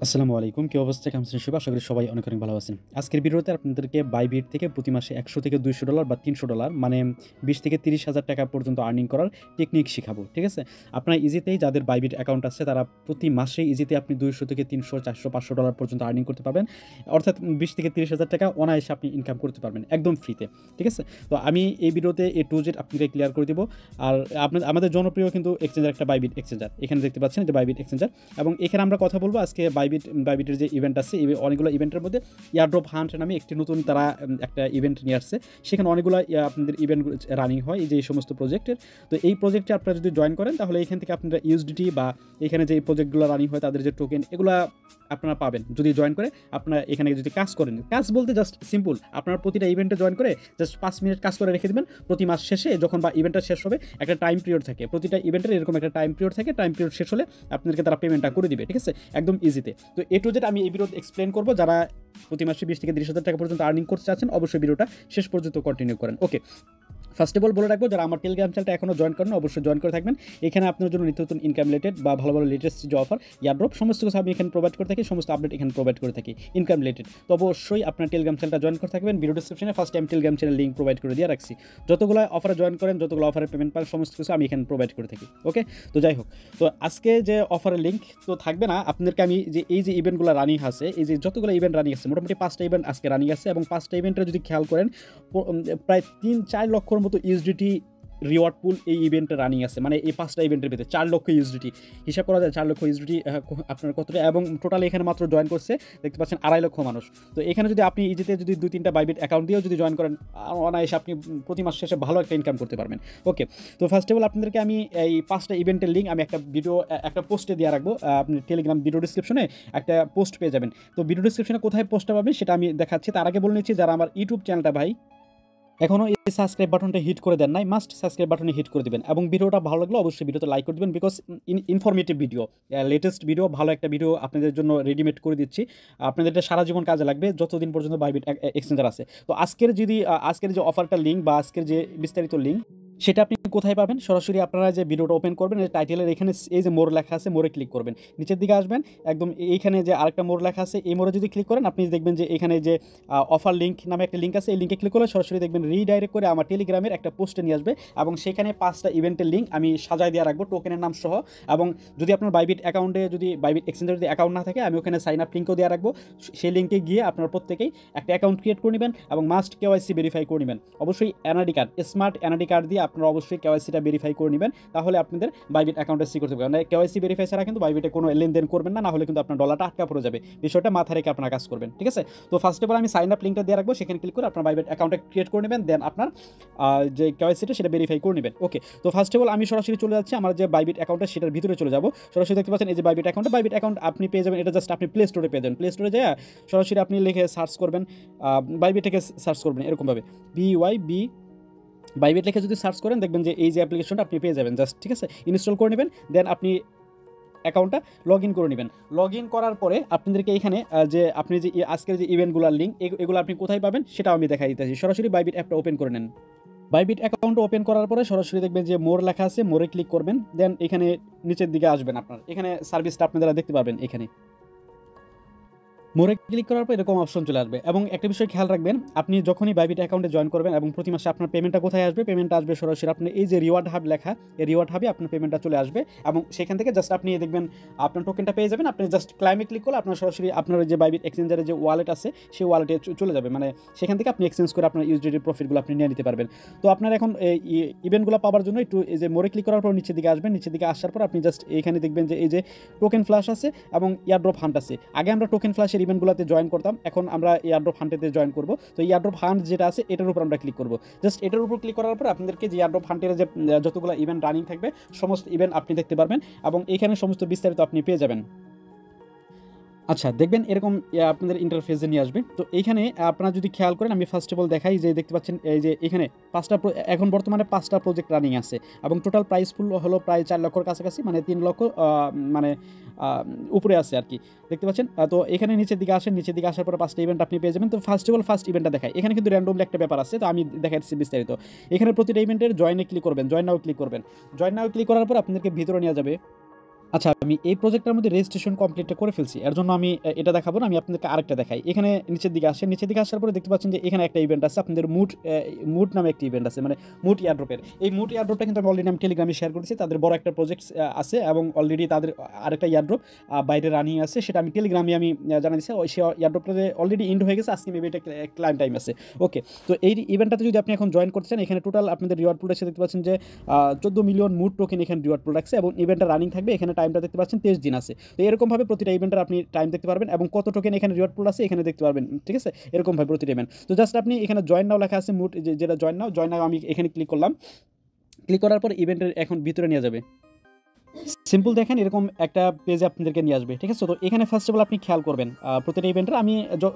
আসসালামু আলাইকুম। কি অবস্থা? কেমন আছেন সবাই? আশা করি সবাই অনেক, অনেক ভালো আছেন। আজকের ভিডিওতে আপনাদেরকে বাইবিট থেকে প্রতি মাসে $100-200 বা $300 মানে $20,000-30,000 পর্যন্ত আর্নিং করার টেকনিক শিখাবো। ঠিক আছে? আপনারা ইজিতেই যাদের বাইবিট অ্যাকাউন্ট আছে তারা প্রতি মাসে ইজিতে আপনি $200-300, $400, $500 পর্যন্ত আর্নিং করতে পারবেন। অর্থাৎ $20,000-30,000 অনায়াসে আপনি ইনকাম করতে পারবেন একদম ফ্রিতে। ঠিক আছে? তো আমি এই ভিডিওতে A to Z আপনাকে ক্লিয়ার করে দিব। আর আমাদের জনপ্রিয় কিন্তু এক্সচেঞ্জার একটা বাইবিট এক্সচেঞ্জার। এখানে দেখতে পাচ্ছেন যে বাইবিট এক্সচেঞ্জার এবং এখানে আমরা কথা বলবো আজকে বাইবিটের যে ইভেন্ট আছে অনেকগুলো ইভেন্টের মধ্যে ইয়ারড্রপ হান্ট নামে একটি নতুন তারা একটা ইভেন্ট নিয়ে আসছে। সেখানে অনেকগুলো আপনাদের ইভেন্ট রানিং হয় এই যে এই সমস্ত প্রজেক্টের। তো এই প্রজেক্টে আপনারা যদি জয়েন করেন তাহলে এখান থেকে আপনারা ইউএসডিটি বা এখানে যে প্রজেক্টগুলো রানিং হয় তাদের যে টোকেন এগুলা আপনারা পাবেন যদি জয়েন করে আপনারা এখানে যদি কাজ করেন। কাজ বলতে জাস্ট সিম্পল, আপনার প্রতিটা ইভেন্টে জয়েন করে জাস্ট 5 মিনিট কাজ করে রেখে দেবেন। প্রতি মাস শেষে যখন বা ইভেন্টটা শেষ হবে একটা টাইম পিরিয়ড থাকে, প্রতিটা ইভেন্টের এরকম একটা টাইম পিরিয়ড থাকে। টাইম পিরিয়ড শেষ হলে আপনাদেরকে তারা পেমেন্টটা করে দিবে। ঠিক আছে? একদম ইজিতে। তো A to Z আমি এই ভিডিওতে এক্সপ্লেন করবো। যারা প্রতি মাসে $20,000-30,000 পর্যন্ত আর্নিং করতে চাচ্ছেন অবশ্যই ভিডিওটা শেষ পর্যন্ত কন্টিনিউ করেন। ওকে, ফার্স্ট অফ অল বলে রাখবো যারা আমার টেলিগ্রাম চ্যানেলটা এখনও জয়েন করেন অবশ্যই জয়েন করে থাকবেন। এখানে আপনার জন্য নিত্য নতুন ইনকাম রিলেটেড বা ভালো ভালো লেটেস্ট যে অফার ইয়ারড্রপ সমস্ত কিছু আমি এখানে প্রোভাইড করে থাকি, সমস্ত আপডেট এখানে প্রোভাইড করে থাকি ইনকাম রিলেটেড। তো অবশ্যই আপনার টেলিগ্রাম চ্যানেলটা জয়েন করে থাকবেন। ভিডিও ডিসক্রিপশনে first time Telegram channel link provide করে দিয়ে রাখছি। যতগুলো অফারে জয়েন করেন, যতগুলো অফারে পেমেন্ট পান, সমস্ত কিছু আমি এখানে প্রোভাইড করে থাকি। ওকে, তো যাই হোক, তো আজকে যে অফারের লিঙ্ক তো থাকবে না আপনাদেরকে আমি যে এই যে ইভেন্টগুলো রানিং আছে, এই যে যতগুলো ইভেন্ট রানিং আছে মোটামুটি 5টা ইভেন্ট আজকে রানিং আছে এবং 5টা ইভেন্টের যদি খেয়াল করেন প্রায় 3-4 লক্ষর মতো ইউএসডিটি রিওয়ার্ড পুল এই ইভেন্টে রানিং আছে। মানে এই 5টা ইভেন্টের ভিতরে 4 লক্ষ ইউএসডিটি হিসাব করা যায়। 4 লক্ষ ইউএসডিটি আপনার কতটা, এবং টোটাল এখানে মাত্র জয়েন করছে দেখতে পাচ্ছেন 2.5 লক্ষ মানুষ। তো এখানে যদি আপনি ইজিতে যদি 2-3টা বাইবিট অ্যাকাউন্ট দিয়েও যদি জয়েন করেন অনায়াসে আপনি প্রতি মাস শেষে ভালো একটা ইনকাম করতে পারবেন। ওকে, তো ফার্স্ট অফ অল আপনাদেরকে আমি এই 5টা ইভেন্টের লিঙ্ক আমি একটা পোস্টে দিয়ে রাখবো। আপনি টেলিগ্রাম ভিডিও ডিসক্রিপশনে একটা পোস্ট পেয়ে যাবেন। তো ভিডিও ডিসক্রিপশনে কোথায় পোস্টটা পাবেন সেটা আমি দেখাচ্ছি। তার আগে বলে নিচ্ছি যারা আমার ইউটিউব চ্যানেলটা ভাই এখনও এই সাবস্ক্রাইব বাটনটা হিট করে দেন নাই, মাস্ট সাবস্ক্রাইব বাটনে হিট করে দিবেন এবং ভিডিওটা ভালো লাগলে অবশ্যই ভিডিওতে লাইক করে দিবেন। Because informative video, latest video, ভালো একটা ভিডিও আপনাদের জন্য রেডিমেড করে দিচ্ছি। আপনাদের এটা সারা জীবন কাজে লাগবে যতদিন পর্যন্ত বাইবিট এক্সচেঞ্জার আছে। তো আজকের যে অফারটা লিঙ্ক বা আজকের যে বিস্তারিত লিঙ্ক সেটা আপনি কোথায় পাবেন? সরাসরি আপনারা যে ভিডিওটা ওপেন করবেন এই টাইটেলের এখানে এই যে মোর লেখা আছে, মোরে ক্লিক করবেন। নিচের দিকে আসবেন, একদম এইখানে যে আরেকটা মোর লেখা আছে এই মোরে যদি ক্লিক করেন আপনি দেখবেন যে এখানে যে অফার লিঙ্ক নামে একটা লিঙ্ক আছে, এই লিঙ্কে ক্লিক করলে সরাসরি দেখবেন রিডাইরেক্ট করে আমার টেলিগ্রামের একটা পোস্টে নিয়ে আসবে এবং সেখানে 5টা ইভেন্টের লিঙ্ক আমি সাজায় দিয়ে রাখবো টোকেনের নাম সহ। এবং যদি আপনার বাইবিট অ্যাকাউন্টে যদি বাইবিট এক্সচেঞ্জের যদি অ্যাকাউন্ট না থাকে আমি ওখানে সাইন আপ লিঙ্কও দিয়ে রাখবো। সেই লিঙ্কে গিয়ে আপনার প্রত্যেকেই একটা অ্যাকাউন্ট ক্রিয়েট করে নেবেন এবং মাস্ট কেওয়াইসি ভেরিফাই করে নেবেন। অবশ্যই NID card, smart NID card দিয়ে আপনারা অবশ্যই কেওয়াইসিটা ভেরিফাই করে নেবেন, তাহলে আপনাদের বাইবিট অ্যাকাউন্টে সি করতে পারবেন। মানে কেওয়াইসি ভেরিফাই ছাড়া কিন্তু বাইবিটে কোনো লেনদেন করবেন না, হলে কিন্তু আপনার ডলারটা আটকা পড়ে যাবে। বিষয়টা মাথায় রেখে আপনারা কাজ করবেন। ঠিক আছে? তো ফার্স্ট অফ অল আমি সাইন আপ লিঙ্কটা দিয়ে রাখবো, সেখানে ক্লিক করে আপনার বাইবিট অ্যাকাউন্টটা ক্রিয়েট করে নেবেন, দেন আপনার যে কেওয়াইসিটা সেটা ভেরিফাই করে নেবেন। ওকে, তো ফার্স্ট অফ অল আমি সরাসরি চলে যাচ্ছি আমার যে বাইবিট অ্যাকাউন্টটা সেটার ভিতরে চলে যাবো। সরাসরি দেখতে পাচ্ছেন এই যে বাইবিট অ্যাকাউন্ট আপনি পেয়ে যাবেন। এটা জাস্ট আপনি প্লে স্টোরে পেয়ে যাবেন। প্লে স্টোরে যায় সরাসরি আপনি লিখে সার্চ করবেন, বাইবিট থেকে সার্চ করবেন এরকমভাবে বাইবিট লিখে যদি সার্চ করেন দেখবেন যে এই যে অ্যাপ্লিকেশনটা আপনি পেয়ে যাবেন। জাস্ট ঠিক আছে, ইনস্টল করে নেবেন, দেন আপনি অ্যাকাউন্টটা লগ ইন করে নেবেন। লগ ইন করার পরে আপনাদেরকে এখানে যে আপনি যে আজকের যে ইভেন্টগুলোর লিঙ্ক এগুলো আপনি কোথায় পাবেন সেটাও আমি দেখাই দিতেছি। সরাসরি বাইবিট অ্যাপটা ওপেন করে নেন। বাইবিট অ্যাকাউন্ট ওপেন করার পরে সরাসরি দেখবেন যে মোর লেখা আছে, মোরে ক্লিক করবেন, দেন এখানে নিচের দিকে আসবেন। আপনার এখানে সার্ভিসটা আপনারা দেখতে পাবেন। এখানে মোরে ক্লিক করার পর এরকম অপশন চলে আসবে এবং একটা বিষয় খেয়াল রাখবেন, আপনি যখনই বাইবিট অ্যাকাউন্টে জয়েন করবেন এবং প্রতি মাসে আপনার পেমেন্টটা কোথায় আসবে? পেমেন্টটা আসবে সরাসরি আপনি এই যে রিওয়ার্ড হাব লেখা, এই রিওয়ার্ড হাবে আপনার পেমেন্টটা চলে আসবে এবং সেখান থেকে জাস্ট আপনি দেখবেন আপনার টোকেনটা পেয়ে যাবেন। আপনি জাস্ট ক্লাইমে ক্লিক করলে আপনার সরাসরি আপনার যে বাইবিট এক্সচেঞ্জারের যে ওয়ালেট আছে সেই ওয়ালেটে চলে যাবে। মানে সেখান থেকে আপনি এক্সচেঞ্জ করে আপনার ইউএসডিটি প্রফিটগুলো আপনি নিয়ে নিতে পারবেন। তো আপনার এখন এই ইভেন্টগুলো পাওয়ার জন্য একটু এই যে মোরে ক্লিক করার পর নিচের দিকে আসবেন। নিচের দিকে আসার পর আপনি জাস্ট এইখানে দেখবেন যে এই যে টোকেন ফ্ল্যাশ আছে এবং ইয়ারড্রপ হান্ট আছে। আগে আমরা টোকেন ফ্ল্যাশের ইভেন্টগুলোতে জয়েন করতাম, এখন আমরা ইয়ারড্রপ হান্টেতে জয়েন করব। তো ইয়ারড্রপ হান্ট যেটা আছে এটার উপর আমরা ক্লিক করব। জাস্ট এটার উপর ক্লিক করার পর আপনাদেরকে যে ইয়ারড্রপ হান্টের যে যতগুলো ইভেন্ট রানিং থাকবে সমস্ত ইভেন্ট আপনি দেখতে পারবেন এবং এখানে সমস্ত বিস্তারিত আপনি পেয়ে যাবেন। আচ্ছা, দেখবেন এরকম আপনাদের ইন্টারফেসে নিয়ে আসবে। তো এইখানে আপনারা যদি খেয়াল করেন আমি ফার্স্ট অফ অল দেখাই যে দেখতে পাচ্ছেন এই যে এখানে এখন বর্তমানে 5টা প্রজেক্ট রানিং আছে এবং টোটাল প্রাইস ফুল হলো প্রায় 4 লক্ষর কাছাকাছি, মানে 3 লক্ষ মানে উপরে আছে আর কি, দেখতে পাচ্ছেন। তো এখানে নিচের দিকে আসেন, নিচের দিকে আসার পর 5টা ইভেন্ট আপনি পেয়ে যাবেন। তো ফার্স্ট অফ অল ফার্স্ট ইভেন্টটা দেখাই। এখানে কিন্তু র্যান্ডমলি একটা ব্যাপার আছে, তো আমি দেখাচ্ছি বিস্তারিত। এখানে প্রতিটা ইভেন্টের জয়েনে ক্লিক করবেন, জয়েন নাও ক্লিক করবেন। জয়েন নাও ক্লিক করার পর আপনাদেরকে ভিতরে নিয়ে যাবে। আচ্ছা, আমি এই প্রজেক্টটার মধ্যে রেজিস্ট্রেশন কমপ্লিটটা করে ফেলছি। এর জন্য আমি এটা দেখাবো না, আমি আপনাদেরকে আরেকটা দেখাই। এখানে নিচের দিকে আসেন, নিচের দিকে আসার পরে দেখতে পাচ্ছেন যে এখানে একটা ইভেন্ট আছে আপনাদের মুড নামে একটি ইভেন্ট আছে, মানে মুড এয়ারড্রপের। এই মুড এয়ারড্রপটা কিন্তু আমি অলরেডি টেলিগ্রামে শেয়ার করেছি। তাদের বড় একটা প্রজেক্ট আছে এবং অলরেডি তাদের আরেকটা এয়ারড্রপ বাইরে রানিং আছে, সেটা আমি টেলিগ্রামে আমি জানা দিচ্ছি। ওই এয়ারড্রপটা অলরেডি এন্ড হয়ে গেছে, আজকে মেবি এটা ক্লায়েন্ট টাইম আছে। ওকে, তো এই ইভেন্টটাতে যদি আপনি এখন জয়েন করতে চান, এখানে টোটাল আপনাদের রিওয়ার্ড পুল দেখতে পাচ্ছেন যে 14 মিলিয়ন মুড টোকেন এখানে রিওয়ার্ড পুল রাখছে এবং ইভেন্টটা রানিং থাকবে। এখানে টাইমটা দেখতে পাচ্ছেন 23 দিন আছে। তো এরকমভাবে প্রতিটা ইভেন্টের আপনি টাইম দেখতে পারবেন এবং কত টোকেন এখানে রিওয়ার্ড পুল আছে এখানে দেখতে পারবেন, ঠিক আছে? এরকমভাবে প্রতিটা ইভেন্ট। তো জাস্ট আপনি এখানে জয়েন নাও লেখা আছে, মুড যেটা জয়েন নাও আমি এখানে ক্লিক করলাম। ক্লিক করার পর ইভেন্টের এখন ভিতরে নিয়ে যাবে। সিম্পল দেখেন এরকম একটা পেজে আপনাদেরকে নিয়ে আসবে, ঠিক আছে? তো এখানে ফার্স্ট অফ অল আপনি খেয়াল করবেন প্রতিটা ইভেন্টের আমি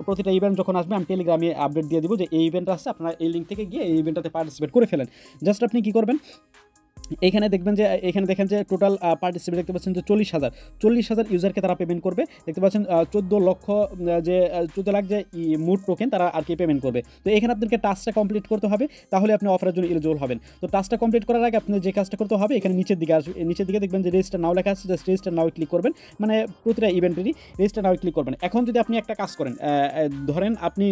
প্রতিটা ইভেন্ট যখন আসবে আমি টেলিগ্রামে আপডেট দিয়ে দিব যে এই ইভেন্ট আছে, আপনারা এই লিঙ্ক থেকে গিয়ে এই ইভেন্টটাতে পার্টিসিপেট করে ফেলেন। জাস্ট আপনি কি করবেন, এখানে দেখবেন যে এখানে দেখেন যে টোটাল পার্টিসিপেট দেখতে পাচ্ছেন যে 40,000 ইউজারকে তারা পেমেন্ট করবে। দেখতে পাচ্ছেন 14 লক্ষ যে 14 লাখ যে মুড টোকেন তারা আর কি পেমেন্ট করবে। তো এখানে আপনাদেরকে টাস্কটা কমপ্লিট করতে হবে, তাহলে আপনি অফারের জন্য এলিজিবল হবেন। তো টাস্কটা কমপ্লিট করার আগে আপনি যে কাজটা করতে হবে, এখানে নিচের দিকে আসবে, নিচের দিকে দেখবেন যে রেজিস্টার নাও লেখা আছে, জাস্ট রেজিস্টার নাও ক্লিক করবেন। মানে প্রতিটা ইভেন্টেরই রেজিস্টার নাও ক্লিক করবেন। এখন যদি আপনি একটা কাজ করেন, ধরেন আপনি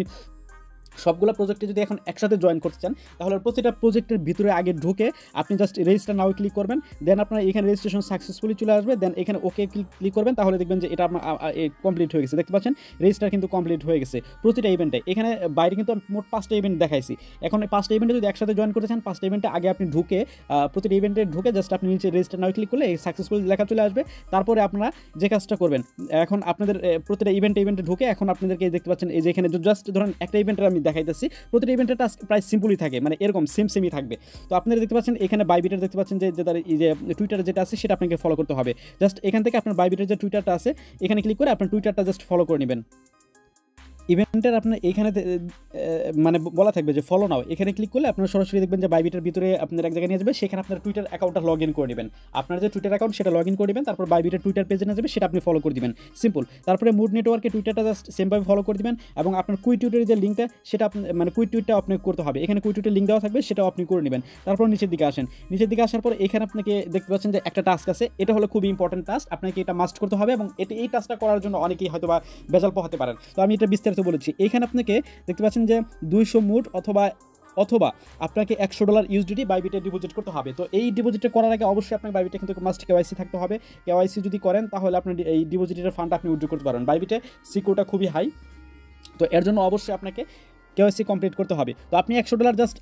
সবগুলো প্রজেক্টে যদি এখন একসাথে জয়েন করতে চান, তাহলে প্রতিটা প্রজেক্টের ভিতরে আগে ঢুকে আপনি জাস্ট রেজিস্টার নাও ক্লিক করবেন। দেন আপনার এখানে রেজিস্ট্রেশন সাকসেসফুলি চলে আসবে। দেন এখানে ওকে ক্লিক করবেন, তাহলে দেখবেন যে এটা আপনার কমপ্লিট হয়ে গেছে। দেখতে পাচ্ছেন রেজিস্টার কিন্তু কমপ্লিট হয়ে গেছে প্রতিটা ইভেন্টে। এখানে বাইরে কিন্তু মোট 5টা ইভেন্ট দেখাইছি। এখন এই 5টা ইভেন্টে যদি একসাথে জয়েন করতে চান, 5টা ইভেন্টে আগে আপনি ঢুকে প্রতিটা ইভেন্টে ঢুকে জাস্ট আপনি নিচে রেজিস্টার নাও ক্লিক করলে এই সাকসেসফুল লেখা চলে আসবে। তারপরে আপনারা যে কাজটা করবেন, এখন আপনাদের প্রতিটা ইভেন্টে ঢুকে এখন আপনাদেরকে দেখতে পাচ্ছেন এই যে এখানে জাস্ট ধরেন একটা ইভেন্টের আমি দেখাইতেছি, প্রতিটা ইভেন্টের টাস্ক প্রায় সিম্পলই থাকে, মানে এরকম সেমই থাকবে। তো আপনারা দেখতে পাচ্ছেন এখানে বাইবিটার দেখতে পাচ্ছেন যে তার এই যে টুইটারে যেটা আছে সেটা আপনাকে ফলো করতে হবে। জাস্ট এখান থেকে আপনার বাইবিটার যে টুইটারটা আছে এখানে ক্লিক করে আপনার টুইটারটা জাস্ট ফলো করে নেবেন। ইভেন্টের আপনার এইখানে মানে বলা থাকবে যে ফলো নাও, এখানে ক্লিক করলে আপনারা সরাসরি দেখবেন যে বাইবিটার ভিতরে আপনার এক জায়গায় নিয়ে যাবে, সেখানে আপনার টুইটার অ্যাকাউন্টটা লগ ইন করে নেবেন। আপনার যে টুইটার অ্যাকাউন্ট সেটা লগ ইন করে নেবেন, তারপর বাইবিটার টুইটার পেজে নিয়ে যাবে, সেটা আপনি ফলো করে দিবেন, সিম্পল। তারপরে মুড নেটওয়ার্কে টুইটারটা জাস্ট সেমভাবে ফলো করে দিবেন এবং আপনার কুইক টুইটারের যে লিঙ্কটা সেটা মানে কুইক টুইটটা আপনি করতে হবে, এখানে কুইক টুইটার লিঙ্ক দেওয়া থাকবে, সেটাও আপনি করে নেবেন। তারপর নিচের দিকে আসেন, নিচের দিকে আসার পর এখানে আপনাকে দেখতে পাচ্ছেন যে একটা টাস্ক আছে, এটা হলো খুবই ইম্পর্টেন্ট টাস্ক, আপনাকে এটা মাস্ট করতে হবে এবং এই টাস্কটা করার জন্য অনেকেই হয়তো বা বেজাল পোহাতে পারেন। তো আমি এটা বিস্তারিত বলেছি। এখানে আপনাকে দেখতে পাচ্ছেন যে 200 মুড অথবা আপনাকে $100 ইউএসডিটি বাইবিটে ডিপোজিট করতে হবে। তো এই ডিপোজিটটা করার আগে অবশ্যই আপনার বাইবিটে কিন্তু মাস্ট কেওয়াইসি থাকতে হবে। কেওয়াইসি যদি করেন তাহলে আপনি এই ডিপোজিটের ফান্ড আপনি উইথড্র করতে পারবেন। বাইবিটে সিকিউরিটিটা খুবই হাই, তো এর জন্য অবশ্যই আপনাকে কেওয়াইসি কমপ্লিট করতে হবে। তো আপনি $100 জাস্ট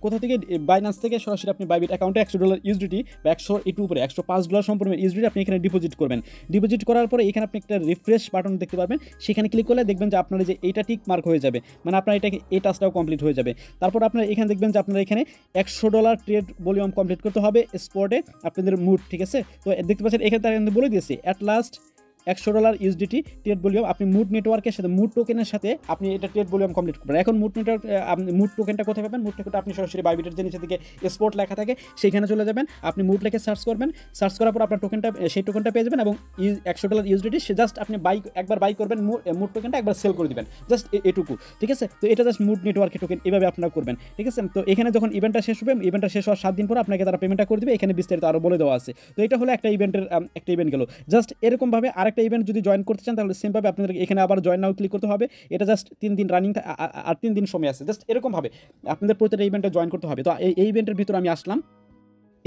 কোথা থেকে, বাইন্যান্স থেকে সরাসরি আপনি বাইবিট অ্যাকাউন্টে $100 ইউএসডিটি বা 100 একটু উপরে $105 সম্পূর্ণ ইউএসডিটি আপনি এখানে ডিপোজিট করবেন। ডিপোজিট করার পরে এখানে আপনি একটা রিফ্রেশ বাটন দেখতে পারবেন, সেখানে ক্লিক করলে দেখবেন যে আপনার যে এইটা টিক মার্ক হয়ে যাবে, মানে আপনার এই টাস্কটাও কমপ্লিট হয়ে যাবে। তারপর আপনার এখানে দেখবেন যে আপনার এখানে $100 ট্রেড ভলিউম কমপ্লিট করতে হবে স্পটে আপনাদের মুড, ঠিক আছে? তো দেখতে পাচ্ছেন এখানে তারা কিন্তু বলে দিয়েছে at last $100 USDT trade volume আপনি মুড নেটওয়ার্কের সাথে মুড টোকেনের সাথে আপনি এটা ট্রেড ভলিউম কমপ্লিট করবেন। এখন মুড নেটওয়ার্ক মুড টোকেনটা কোথায় পাবেন? মুড টোকেনটা আপনি সরাসরি বাইবিটের যে নিচে থেকে স্পট লেখা থাকে সেখানে চলে যাবেন, আপনি মুড লেখে সার্চ করবেন, সার্চ করার পর আপনার টোকেনটা সেই টোকেনটা পেয়ে যাবেন এবং $100 ইউএসডিটি সে জাস্ট আপনি একবার বাই করবেন, মুড টোকেনটা একবার সেল করে দিবেন, জাস্ট এটুকু, ঠিক আছে? তো এটা জাস্ট মুড নেটওয়ার্কের টোকেন, এভাবে আপনারা করবেন, ঠিক আছে? তো এখানে যখন ইভেন্টটা শেষ হবে, ইভেন্টটা শেষ হওয়ার 7 দিন পর আপনাকে তারা পেমেন্টটা করে দিবে, এখানে বিস্তারিত আরও বলে দেওয়া আছে। তো এটা হলো একটা ইভেন্টের একটা ইভেন্ট গেল। জাস্ট এরকমভাবে আরেকটা ইভেন্ট যদি জয়েন করতে চান তাহলে সেমভাবে আপনাদের এখানে আবার জয়েন নাও ক্লিক করতে হবে। এটা জাস্ট 3 দিন রানিং আর 3 দিন সময় আছে, জাস্ট এরকমভাবে আপনাদের প্রতিটা ইভেন্টে জয়েন করতে হবে। তো এই ইভেন্টের ভিতরে আমি আসলাম।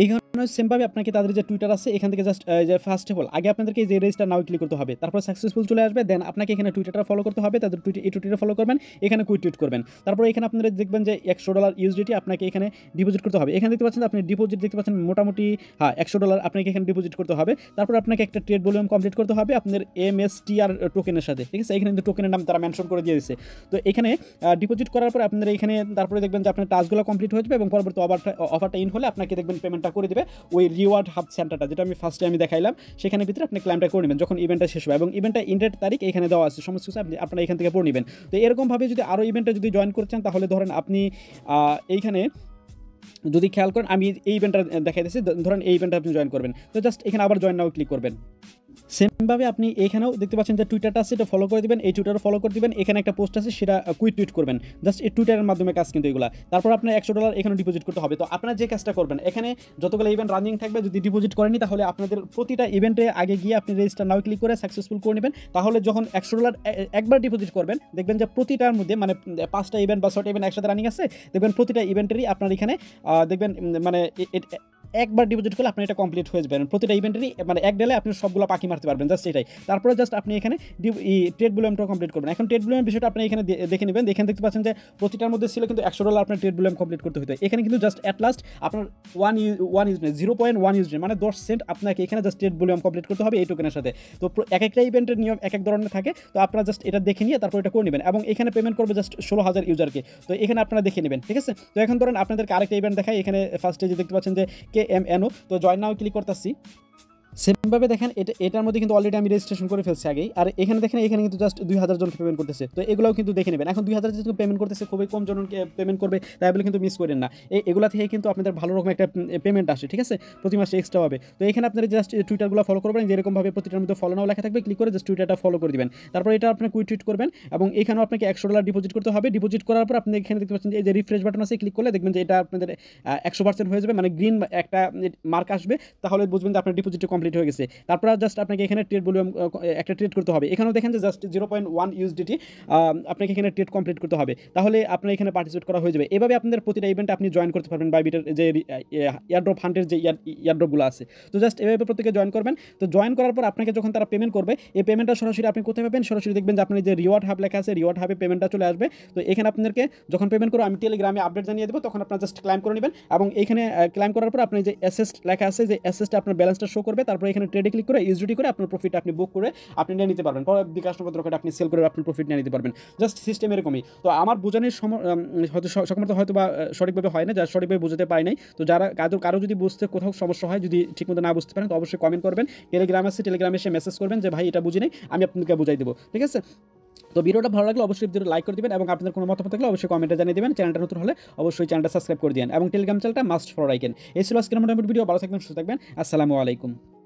এইখানে সেমভাবে আপনাকে তাদের যে টুইটার আছে এখান থেকে জাস্ট যে ফার্স্ট অফ অল আগে আপনাদেরকে যে রেজিস্টার নাও ক্লিক করতে হবে, তারপর সাকসেসফুল চলে আসবে। দেন আপনাকে এখানে টুইটারটা ফলো করতে হবে, তাদের টুইটার ফলো করবেন, এখানে কুইক টুইট করবেন। তারপর এখানে আপনারা দেখবেন যে $100 ইউএসডিটি আপনাকে এখানে ডিপোজিট করতে হবে। এখানে দেখতে পাচ্ছেন আপনি ডিপোজিট দেখতে পাচ্ছেন মোটামুটি $100 আপনাকে এখানে ডিপোজিট করতে হবে। তারপর আপনাকে একটা ট্রেড ভলিউম কমপ্লিট করতে হবে আপনাদের MSTR টোকেনের সাথে, ঠিক আছে? এখানে কিন্তু টোকেনের নাম তারা মেনশন করে দিয়ে দিচ্ছে। তো এখানে ডিপোজিট করার পর আপনারা এখানে তারপরে দেখবেন যে আপনার টাস্কগুলো কমপ্লিট হয়ে যাবে এবং পরবর্তী অফারটা ইন হলে আপনাকে দেখবেন পেমেন্টটা করে দেবে ওই রিওয়ার্ড হাব সেন্টারটা, যেটা আমি ফার্স্টে আমি দেখাইলাম, সেখানে ভিতরে আপনি ক্লেমটা করে নেবেন যখন ইভেন্টটা শেষ হবে এবং ইভেন্টটা ইন্ডেট তারিখ এখানে দেওয়া আছে, সমস্ত কিছু আপনারা এখান থেকে পড়ে নেবেন। তো এরকমভাবে যদি আরও ইভেন্টে যদি জয়েন করতে চান তাহলে ধরেন আপনি এইখানে যদি খেয়াল করেন আমি এই ইভেন্টটা দেখাইতেছি, ধরেন এই ইভেন্টটা আপনি জয়েন করবেন, তো জাস্ট এখানে আবার জয়েন নাও ক্লিক করবেন। সেমভাবে আপনি এখানেও দেখতে পাচ্ছেন যে টুইটারটা আছে, এটা ফলো করে দিবেন, এই টুইটারও ফলো করে দিবেন, এখানে একটা পোস্ট আছে সেটা কুইট টুইট করবেন, জাস্ট এই টুইটারের মাধ্যমে কাজ কিন্তু এগুলা। তারপর আপনার $100 এখানে ডিপোজিট করতে হবে। তো আপনারা যে কাজটা করবেন, এখানে যতগুলো ইভেন্ট রানিং থাকবে, যদি ডিপোজিট করেনি তাহলে আপনাদের প্রতিটা ইভেন্টে আগে গিয়ে আপনি রেজিস্টার নাও ক্লিক করে সাকসেসফুল করে নেবেন। তাহলে যখন $100 একবার ডিপোজিট করবেন, দেখবেন যে প্রতিটার মধ্যে মানে 5টা ইভেন্ট বা 6টা ইভেন্ট একসাথে রানিং আছে, দেখবেন প্রতিটা ইভেন্টেরই আপনার এখানে দেখবেন মানে একবার ডিপোজিট করলে আপনি এটা কমপ্লিট হয়ে যাবেন। প্রতিটা ইভেন্টেরই মানে এক ডেলে আপনি সবগুলো পাখি মারতে পারবেন, জাস্ট এটাই। তারপরে জাস্ট আপনি এখানে ট্রেড ভলিউমটা কমপ্লিট করবেন। এখন ট্রেড ভলিউমের বিষয়টা আপনি এখানে দেখে নেবেন। এখানে দেখতে পাচ্ছেন যে প্রতিটার মধ্যে ছিল কিন্তু $100 আপনার ট্রেড ভলিউম কমপ্লিট করতে হতো। এখানে কিন্তু জাস্ট অ্যাট লাস্ট আপনার 0.1 ইউজ মানে 10 সেন্ট আপনাকে এখানে জাস্ট ট্রেড ভলিউম কমপ্লিট করতে হবে এই টোকেনের সাথে। তো এক একটা ইভেন্টের নিয়ম এক এক ধরনের থাকে, তো আপনারা জাস্ট এটা দেখে নিয়ে তারপর এটা করে নেবেন। এবং এখানে পেমেন্ট করবে জাস্ট 16,000 ইউজারকে। তো এখানে আপনারা দেখে নেবেন, ঠিক আছে। তো এখন ধরেন আপনাদেরকে আরেকটা ইভেন্ট দেখাই। এখানে ফার্স্টে যে দেখতে পাচ্ছেন যে KMNO, তো জয়েন নাও ক্লিক করতেছি। সেমভাবে দেখেন এটার মধ্যে কিন্তু অলরেডি আমি রেজিস্ট্রেশন করে ফেলছি আগেই। আর এখানে দেখেন এখানে কিন্তু জাস্ট 2000 জনকে পেমেন্ট করতেছে। তো এগুলোও কিন্তু দেখে নেবেন। এখন 2000 যেহেতু পেমেন্ট করতেছে, খুবই কম জনকে পেমেন্ট করবে, তাই বলে কিন্তু মিস করেন না। এগুলা থেকে কিন্তু আপনাদের ভালো রকম একটা পেমেন্ট আসে, ঠিক আছে, প্রতি মাসে এক্সট্রা হবে। তো এখানে আপনারা জাস্ট টুইটারগুলো ফলো করবেন, যেরকমভাবে প্রতিটার মধ্যে ফলো নাও লেখা থাকবে, ক্লিক করে জাস্ট টুইটারটা ফলো করে দিবেন। তারপর এটা আপনি কুইট টুইট করবেন এবং এখানেও আপনাকে $100 ডিপোজিট করতে হবে। ডিপোজিট করার পর আপনি এখানে দেখতে পাচ্ছেন যে এই যে রিফ্রেশ বাটন আছে, ক্লিক করলে দেখবেন যে এটা আপনাদের 100% হয়ে যাবে, মানে গ্রিন একটা মার্ক আসবে, তাহলে বুঝবেন যে আপনার ডিপোজিটটা কমপ্লিট হয়ে গেছে। তারপর জাস্ট আপনাকে এখানে ট্রেড ভলিউম একটা ট্রেড করতে হবে। এখানেও দেখেন যে জাস্ট 0.1 ইউএসডিটি আপনাকে এখানে ট্রেড কমপ্লিট করতে হবে, তাহলে আপনার এখানে পার্টিসিপেট করা হয়ে যাবে। এভাবে আপনাদের প্রতিটা ইভেন্টে আপনি জয়েন করতে পারবেন বাইবিটের যে এয়ারড্রপ হান্টের যে এয়ারড্রপগুলো আছে। তো জাস্ট এভাবে প্রত্যেকে জয়েন করবেন। তো জয়েন করার পর আপনাকে যখন তারা পেমেন্ট করবে, এই পেমেন্টটা সরাসরি আপনি কোথায় পাবেন, সরাসরি দেখবেন যে আপনার যে রিওয়ার্ড হাব লেখা আছে, রিওয়ার্ড হাবে পেমেন্টটা চলে আসবে। তো এখানে আপনাদেরকে যখন পেমেন্ট করবো আমি টেলিগ্রামে আপডেট জানিয়ে দেবো, তখন আপনার জাস্ট ক্লাইম করে নেবেন। এবং এখানে ক্লাইম করার পর আপনি যে অ্যাসেস্ট লেখা আছে, যে অ্যাসেস্টে আপনার ব্যালেন্সটা শো করবে। তারপর এখানে ট্রেডে ক্লিক করে ইউএসডি করে আপনার প্রফিট আপনি বুক করে আপনি নিয়ে নিতে পারবেন। পরে বিকাশ নগদ রকেট আপনি সেল করে আপনি প্রফিট নিয়ে নিতে পারবেন। জাস্ট সিস্টেম এরকমই। তো আমার বোঝানোর হয়তো সকমতো হয়তো বা সঠিকভাবে হয় না, যারা সঠিকভাবে বুঝতে পারি নাই। তো যারা কারো যদি বুঝতে কোথাও সমস্যা হয়, যদি ঠিকমতো না বুঝতে পারেন, তো অবশ্যই কমেন্ট করবেন। টেলিগ্রাম আছে, টেলিগ্রামে এসে মেসেজ করবেন যে ভাই এটা বুঝি নাই, আমি আপনাদেরকে বুঝাই দেবো, ঠিক আছে। তো ভিডিওটা ভালো লাগলে অবশ্যই ভিডিওটা লাইক করে দিবেন এবং আপনাদের কোনো মতামত থাকলে অবশ্যই কমেন্টে জানিয়ে দেবেন। চ্যানেলটা নতুন হলে অবশ্যই চ্যানেলটা সাবস্ক্রাইব করে দিন এবং টেলিগ্রাম চ্যানেলটা মাস্ট ফলো রাখেন। এই ছিল আজকের মোটামুটি ভিডিও। ভালো থাকবেন, সুস্থ থাকবেন। আসসালামু আলাইকুম।